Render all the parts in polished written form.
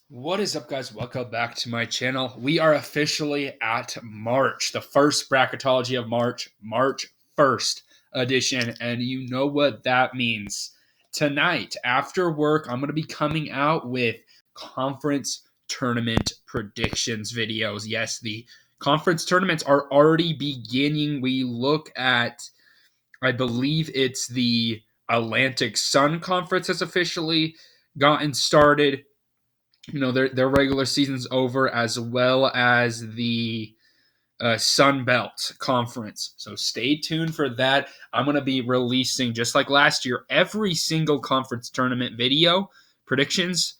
What is up, guys? Welcome back to my channel. We are officially at March, the first bracketology of March 1st edition, and you know what that means. Tonight, after work, I'm going to be coming out with conference tournament predictions videos. Yes, the conference tournaments are already beginning. We look at, I believe it's the Atlantic Sun Conference has officially gotten started. Their regular season's over, as well as the Sun Belt Conference. So stay tuned for that. I'm going to be releasing, just like last year, every single conference tournament video predictions.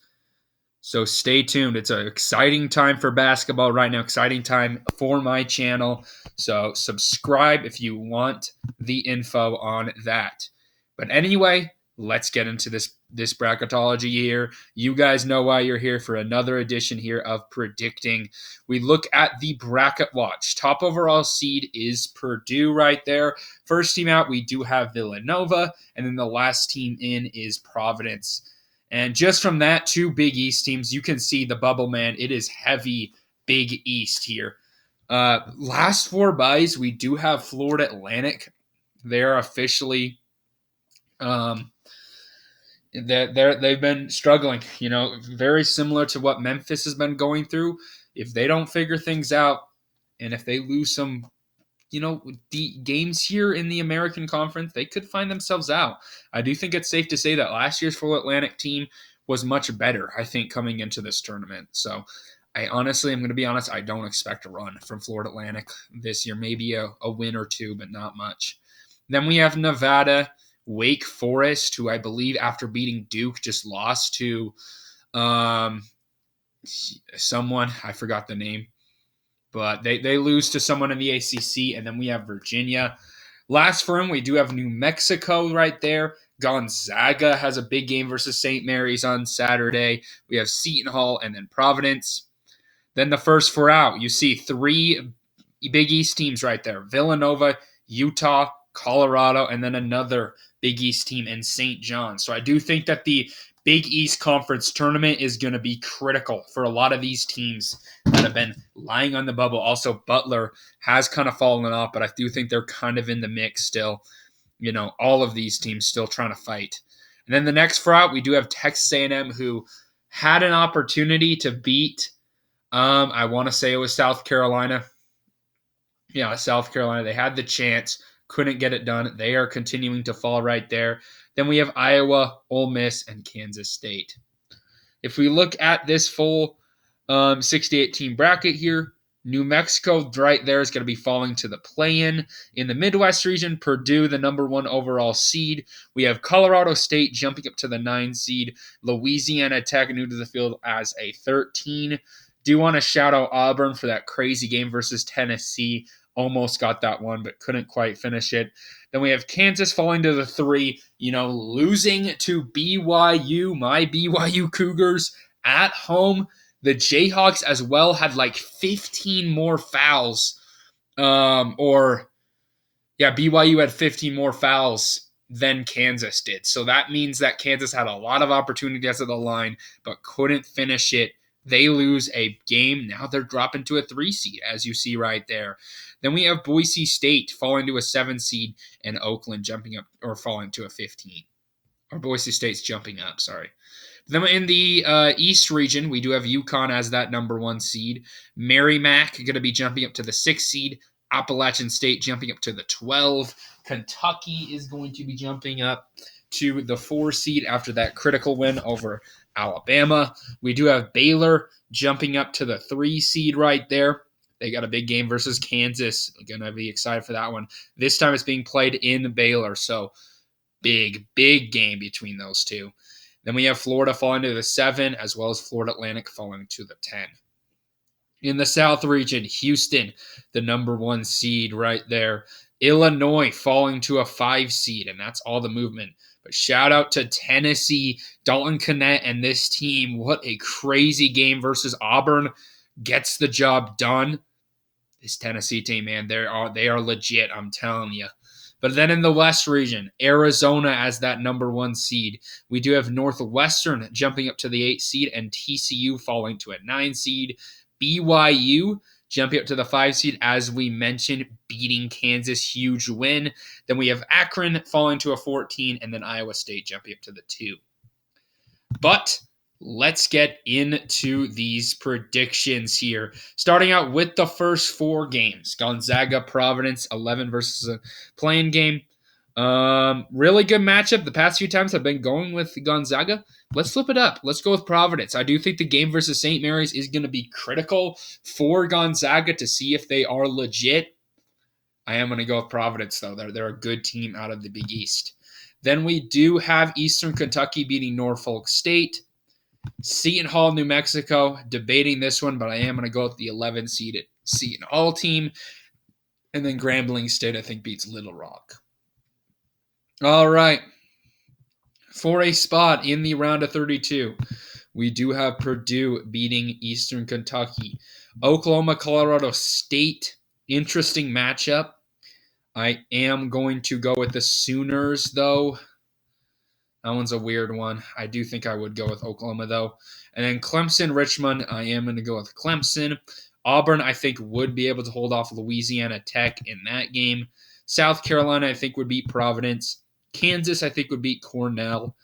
So stay tuned. It's an exciting time for basketball right now, exciting time for my channel. So subscribe if you want the info on that. But anyway, let's get into this bracketology here. You guys know why you're here for another edition here of predicting. We look at the bracket watch. Top overall seed is Purdue right there. First team out, we do have Villanova, and then the last team in is Providence. And just from that, two Big East teams, you can see the bubble, man. It is heavy Big East here. Last four buys, we do have Florida Atlantic. They're officially they've been struggling, very similar to what Memphis has been going through. If they don't figure things out, and if they lose some, the games here in the American Conference, they could find themselves out. I do think it's safe to say that last year's Full Atlantic team was much better, I think, coming into this tournament. So I'm going to be honest, I don't expect a run from Florida Atlantic this year. Maybe a win or two, but not much. Then we have Nevada, Wake Forest, who I believe after beating Duke just lost to someone. I forgot the name. But they lose to someone in the ACC, and then we have Virginia. Last for them, we do have New Mexico right there. Gonzaga has a big game versus St. Mary's on Saturday. We have Seton Hall and then Providence. Then the first four out, you see three Big East teams right there. Villanova, Utah, Colorado, and then another Big East team in St. John. So I do think that the Big East Conference tournament is going to be critical for a lot of these teams that have been lying on the bubble. Also, Butler has kind of fallen off, but I do think they're kind of in the mix still. All of these teams still trying to fight. And then the next four out, we do have Texas A&M, who had an opportunity to beat, I want to say it was South Carolina. Yeah, South Carolina. They had the chance, couldn't get it done. They are continuing to fall right there. Then we have Iowa, Ole Miss, and Kansas State. If we look at this full 68-team bracket here, New Mexico right there is going to be falling to the play-in. In the Midwest region, Purdue, the number one overall seed. We have Colorado State jumping up to the 9 seed. Louisiana Tech new to the field as a 13. Do want to shout out Auburn for that crazy game versus Tennessee. Almost got that one, but couldn't quite finish it. Then we have Kansas falling to the 3, losing to BYU, my BYU Cougars at home. The Jayhawks as well had like 15 more fouls. BYU had 15 more fouls than Kansas did. So that means that Kansas had a lot of opportunities at the line, but couldn't finish it. They lose a game. Now they're dropping to a 3 seed, as you see right there. Then we have Boise State falling to a 7 seed and Oakland jumping up or falling to a 15. Or Boise State's jumping up, sorry. Then in the East region, we do have UConn as that number 1 seed. Merrimack going to be jumping up to the 6 seed. Appalachian State jumping up to the 12. Kentucky is going to be jumping up to the 4 seed after that critical win over Alabama. We do have Baylor jumping up to the 3 seed right there. They got a big game versus Kansas. Going to be excited for that one. This time it's being played in Baylor, so big game between those two. Then we have Florida falling to the 7, as well as Florida Atlantic falling to the 10. In the South region, Houston, the number 1 seed right there. Illinois falling to a 5 seed, and that's all the movement. But shout out to Tennessee, Dalton Knecht, and this team. What a crazy game versus Auburn. Gets the job done. This Tennessee team, man, they are legit, I'm telling you. But then in the West region, Arizona as that number 1 seed. We do have Northwestern jumping up to the 8 seed and TCU falling to a 9 seed. BYU jumping up to the 5 seed, as we mentioned, beating Kansas, huge win. Then we have Akron falling to a 14, and then Iowa State jumping up to the 2. But let's get into these predictions here. Starting out with the first 4 games. Gonzaga, Providence, 11 versus a playing game. Really good matchup. The past few times I've been going with Gonzaga. Let's flip it up. Let's go with Providence. I do think the game versus St. Mary's is going to be critical for Gonzaga to see if they are legit. I am going to go with Providence, though. They're a good team out of the Big East. Then we do have Eastern Kentucky beating Norfolk State. Seton Hall, New Mexico. Debating this one, but I am going to go with the 11-seeded Seton Hall team. And then Grambling State, I think, beats Little Rock. All right. For a spot in the round of 32, we do have Purdue beating Eastern Kentucky. Oklahoma, Colorado State. Interesting matchup. I am going to go with the Sooners, though. That one's a weird one. I do think I would go with Oklahoma, though. And then Clemson, Richmond, I am going to go with Clemson. Auburn, I think, would be able to hold off Louisiana Tech in that game. South Carolina, I think, would beat Providence. Kansas, I think, would beat Cornell.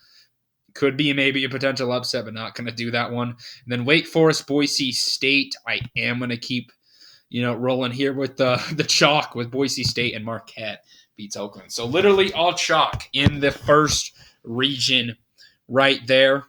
Could be maybe a potential upset, but not going to do that one. And then Wake Forest, Boise State, I am going to keep rolling here with the chalk with Boise State, and Marquette beats Oakland. So literally all chalk in the first region right there.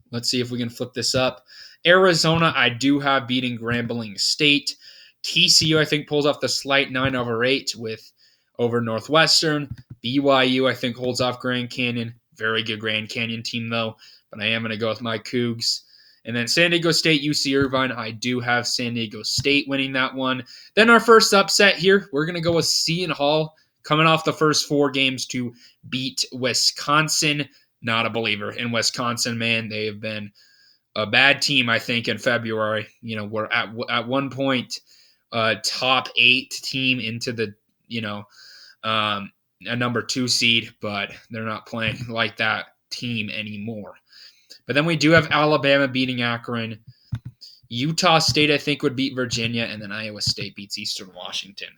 Let's see if we can flip this up. Arizona, I do have beating Grambling State. TCU, I think, pulls off the slight 9/8 over Northwestern. BYU, I think, holds off Grand Canyon. Very good Grand Canyon team, though. But I am going to go with my Cougs. And then San Diego State, UC Irvine, I do have San Diego State winning that one. Then our first upset here, we're going to go with Seton Hall coming off the first 4 games to beat Wisconsin. Not a believer in Wisconsin, man. They have been a bad team, I think, in February. We're at one point top 8 team into the, a number 2 seed, but they're not playing like that team anymore. But then we do have Alabama beating Akron. Utah State, I think, would beat Virginia, and then Iowa State beats Eastern Washington.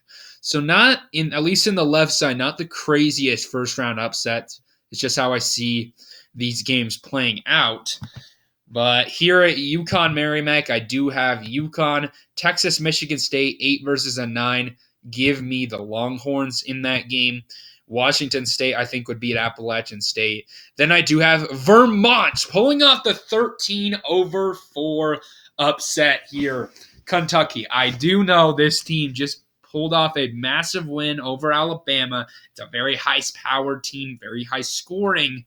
So not at least in the left side, not the craziest first-round upsets. It's just how I see these games playing out. But here at UConn Merrimack, I do have UConn. Texas, Michigan State, 8 versus a 9. Give me the Longhorns in that game. Washington State, I think, would beat Appalachian State. Then I do have Vermont pulling off the 13/4 upset here. Kentucky. I do know this team just pulled off a massive win over Alabama. It's a very high-powered team, very high-scoring,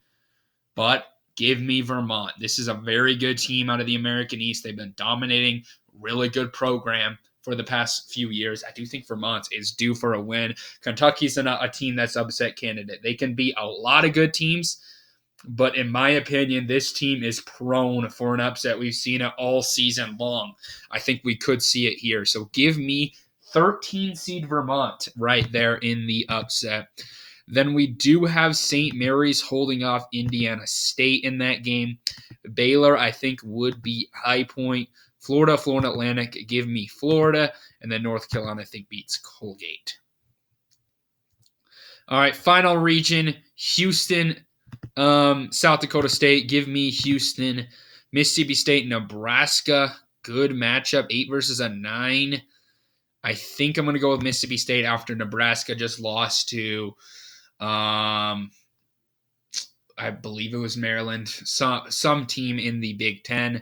but give me Vermont. This is a very good team out of the American East. They've been dominating, really good program for the past few years. I do think Vermont is due for a win. Kentucky's not a team that's upset candidate. They can beat a lot of good teams, but in my opinion, this team is prone for an upset. We've seen it all season long. I think we could see it here. So give me 13 seed Vermont right there in the upset. Then we do have St. Mary's holding off Indiana State in that game. Baylor, I think, would beat High Point. Florida Atlantic, give me Florida. And then North Carolina, I think, beats Colgate. All right, final region, Houston, South Dakota State, give me Houston. Mississippi State, Nebraska, good matchup, 8 versus a 9. I think I'm going to go with Mississippi State after Nebraska just lost to, I believe it was Maryland, some team in the Big Ten.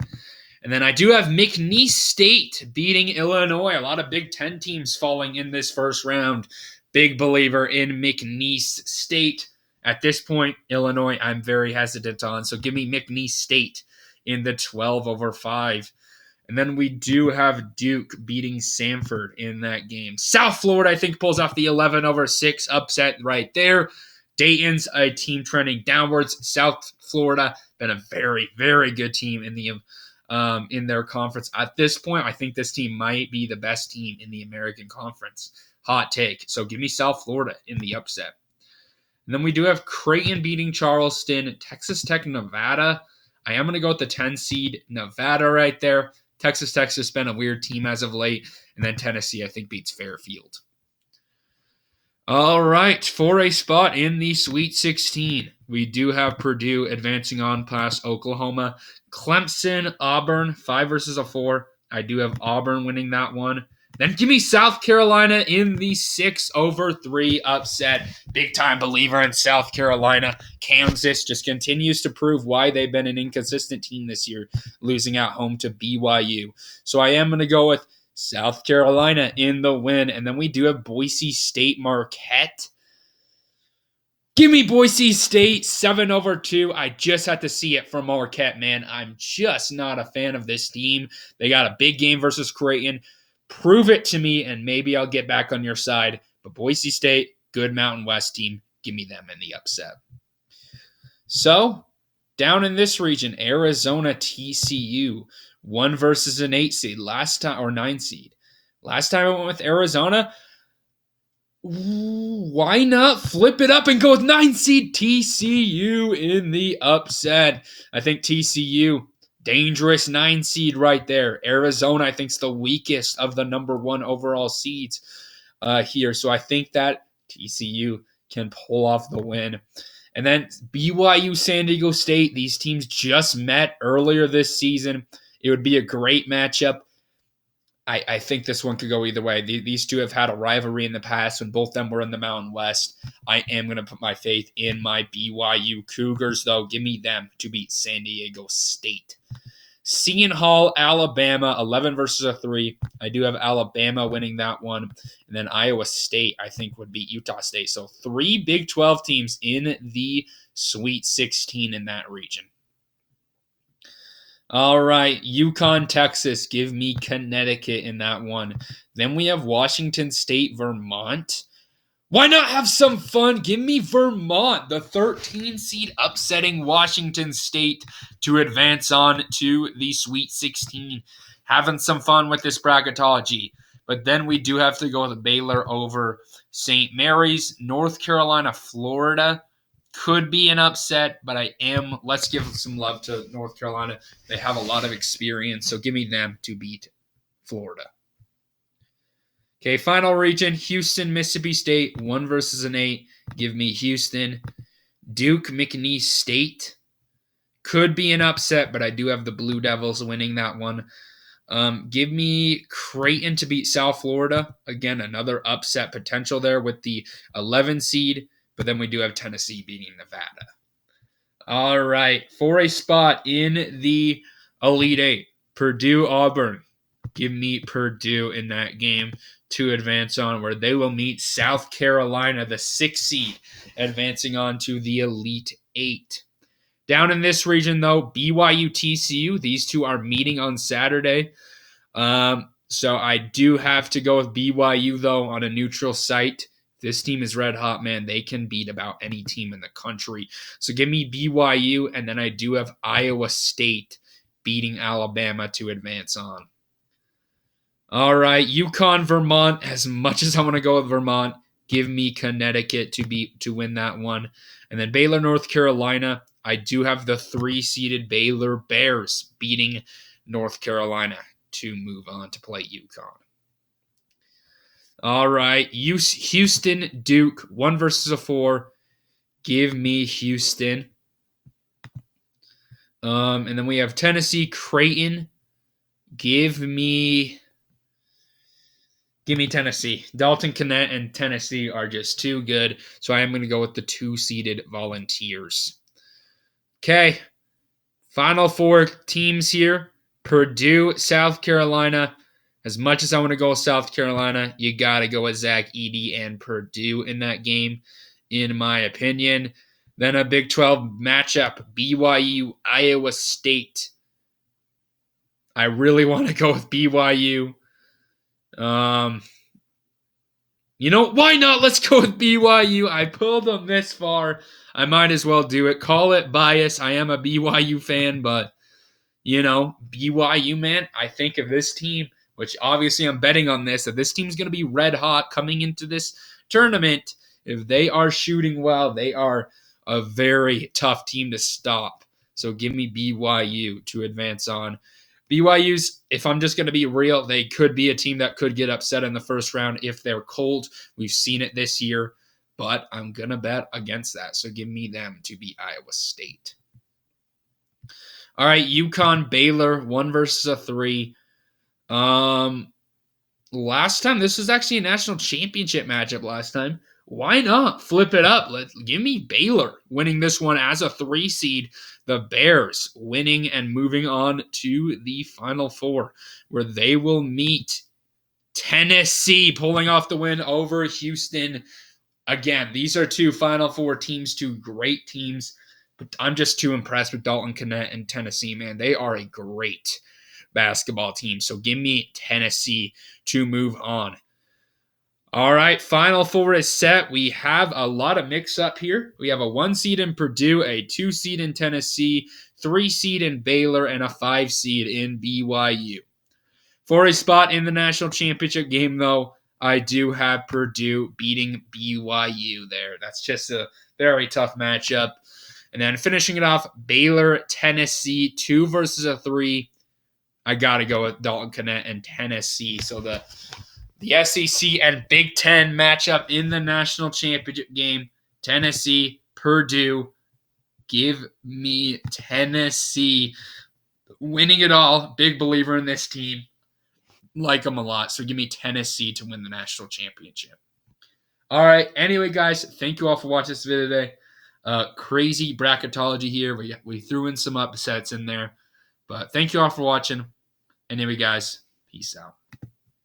And then I do have McNeese State beating Illinois. A lot of Big Ten teams falling in this first round. Big believer in McNeese State. At this point, Illinois, I'm very hesitant on. So give me McNeese State in the 12/5. And then we do have Duke beating Samford in that game. South Florida, I think, pulls off the 11/6 upset right there. Dayton's a team trending downwards. South Florida, been a very, very good team in their conference. At this point, I think this team might be the best team in the American Conference. hot take. So give me South Florida in the upset. And then we do have Creighton beating Charleston, Texas Tech, Nevada. I am going to go with the 10 seed Nevada right there. Texas Tech's just been a weird team as of late. And then Tennessee, I think, beats Fairfield. All right, for a spot in the Sweet 16, we do have Purdue advancing on past Oklahoma. Clemson, Auburn, 5 versus a 4. I do have Auburn winning that one. Then give me South Carolina in the 6-3 upset. Big-time believer in South Carolina. Kansas just continues to prove why they've been an inconsistent team this year, losing at home to BYU. So I am going to go with South Carolina in the win. And then we do have Boise State Marquette. Give me Boise State 7-2. I just had to see it from Marquette, man. I'm just not a fan of this team. They got a big game versus Creighton. Prove it to me, and maybe I'll get back on your side. But Boise State, good Mountain West team. Give me them in the upset. So, down in this region, Arizona TCU. 1 versus an 8 seed last time, or 9 seed. Last time I went with Arizona. Why not flip it up and go with 9 seed TCU in the upset? I think TCU, dangerous 9 seed right there. Arizona, I think, is the weakest of the number 1 overall seeds here. So I think that TCU can pull off the win. And then BYU, San Diego State, these teams just met earlier this season. It would be a great matchup. I think this one could go either way. These two have had a rivalry in the past when both of them were in the Mountain West. I am going to put my faith in my BYU Cougars, though. Give me them to beat San Diego State. Seton Hall, Alabama, 11 versus a 3. I do have Alabama winning that one. And then Iowa State, I think, would beat Utah State. So 3 Big 12 teams in the Sweet 16 in that region. All right, UConn, Texas. Give me Connecticut in that one. Then we have Washington State, Vermont. Why not have some fun? Give me Vermont, the 13 seed, upsetting Washington State to advance on to the Sweet 16. Having some fun with this bracketology. But then we do have to go with Baylor over St. Mary's. North Carolina, Florida. Could be an upset, but let's give some love to North Carolina. They have a lot of experience, so give me them to beat Florida. Okay, final region, Houston, Mississippi State, 1 versus an 8. Give me Houston. Duke, McNeese State. Could be an upset, but I do have the Blue Devils winning that one. Give me Creighton to beat South Florida. Again, another upset potential there with the 11 seed. But then we do have Tennessee beating Nevada. All right. For a spot in the Elite Eight, Purdue, Auburn. Give me Purdue in that game to advance on, where they will meet South Carolina, the 6th seed, advancing on to the Elite Eight. Down in this region, though, BYU, TCU. These two are meeting on Saturday. So I do have to go with BYU, though, on a neutral site. This team is red hot, man. They can beat about any team in the country. So give me BYU, and then I do have Iowa State beating Alabama to advance on. All right, UConn, Vermont. As much as I want to go with Vermont, give me Connecticut to win that one. And then Baylor, North Carolina. I do have the 3-seeded Baylor Bears beating North Carolina to move on to play UConn. All right, Houston, Duke, 1 versus a 4. Give me Houston. And then we have Tennessee, Creighton. Give me Tennessee. Dalton, Connect, and Tennessee are just too good. So I am going to go with the 2-seeded Volunteers. Okay, final 4 teams here. Purdue, South Carolina. As much as I want to go with South Carolina, you got to go with Zach Edey and Purdue in that game, in my opinion. Then a Big 12 matchup, BYU, Iowa State. I really want to go with BYU. Why not? Let's go with BYU. I pulled them this far. I might as well do it. Call it bias. I am a BYU fan, but, BYU, man, I think if this team which obviously I'm betting on this, that this team's going to be red hot coming into this tournament. If they are shooting well, they are a very tough team to stop. So give me BYU to advance on. BYU's, if I'm just going to be real, they could be a team that could get upset in the first round if they're cold. We've seen it this year, but I'm going to bet against that. So give me them to beat Iowa State. All right, UConn, Baylor, 1 versus 3. Last time, this was actually a national championship matchup last time. Why not flip it up? Give me Baylor winning this one as a 3 seed. The Bears winning and moving on to the Final Four, where they will meet Tennessee, pulling off the win over Houston. Again, these are 2 Final Four teams, 2 great teams. But I'm just too impressed with Dalton Knecht and Tennessee, man. They are a great basketball team. So give me Tennessee to move on. All right, Final Four is set. We have a lot of mix-up here. We have a 1 seed in Purdue, a 2 seed in Tennessee, 3 seed in Baylor, and a 5 seed in BYU. For a spot in the national championship game, though, I do have Purdue beating BYU there. That's just a very tough matchup. And then finishing it off, Baylor, Tennessee, 2 versus 3. I got to go with Dalton Knecht and Tennessee. So the SEC and Big Ten matchup in the national championship game, Tennessee, Purdue. Give me Tennessee winning it all. Big believer in this team. Like them a lot. So give me Tennessee to win the national championship. All right. Anyway, guys, thank you all for watching this video today. Crazy bracketology here. We threw in some upsets in there. But thank you all for watching. Anyway, guys, peace out.